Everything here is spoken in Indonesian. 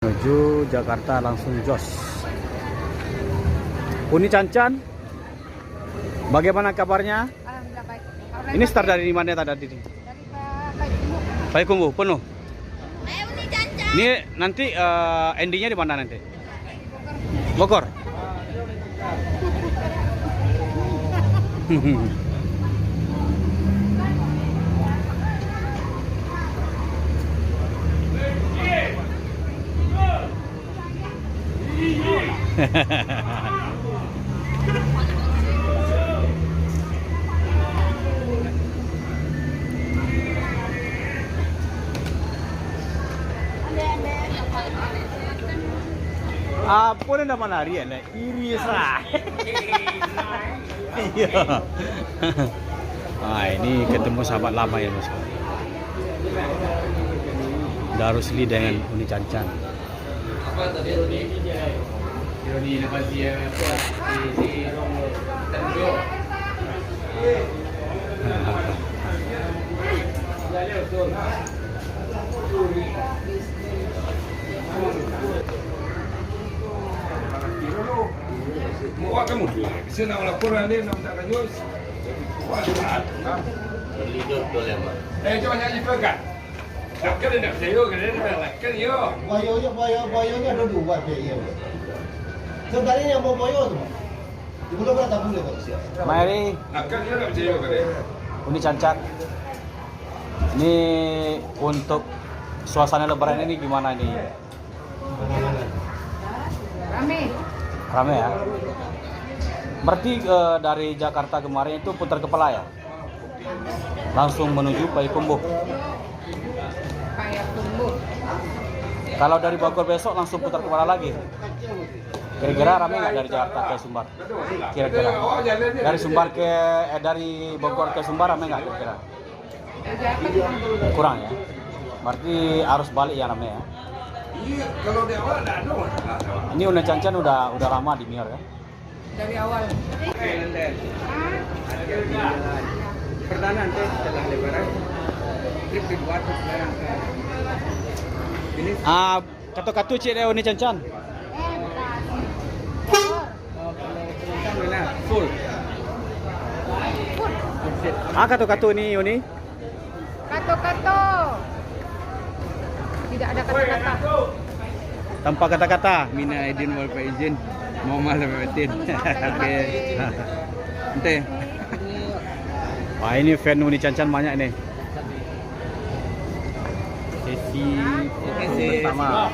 Menuju Jakarta langsung jos. Uni Cancan, bagaimana kabarnya? Alhamdulillah baik. Ini start dari mana tadi? Dari Payakumbuh. Payakumbuh penuh. Uni Cancan. Ini nanti endingnya di mana nanti? Bogor. Apa nama nari ya? Iris lah. Iya. Ah, ini ketemu sahabat lama ya Mas. Darusli dengan Uni Cancan. Apa tadi Roni? Roni lepas dia buat di Tanjung. Mau kamu dulu. Bisa nak laporan dia nak tak lanjut. Wah, Berlidur tu lemah. coba nyanyi pegat. Tak kena nak saya kan dia nak kan yo. Boyonya ada dua dia. Sebenarnya yang mau boyo tu. Dulu kan tak boleh kok siap. Mari Nak kan dia nak saya kan dia. Uni Cancan. Ini untuk suasana lebaran ini gimana nih? Rame. Rame ya? Berarti dari Jakarta kemarin itu putar kepala ya? Langsung menuju Payakumbuh. Payakumbuh. Kalau dari Bogor besok langsung putar kepala lagi. Kira-kira rame nggak dari Jakarta ke Sumbar? Kira-kira. Dari Bogor ke Sumbar rame nggak kira-kira? Kurang ya? Berarti arus balik ya rame ya? Iya, kalau dia awal dah ada masalah. Ini Uni Cancan udah lama di Mior ya? Dari awal. Perdana nanti setelah lebaran trip dibuat sekarang ke ini Katu-katu cik deh Uni Cancan. kan mana full. Katu-katu ini Uni. Kato-kato. Tidak ada kata-kata. Tanpa kata-kata. Mina izin wal izin mau malam betin. Oke. Ente. Wah ini fan Uni Cancan banyak nih. Sesi foto pertama.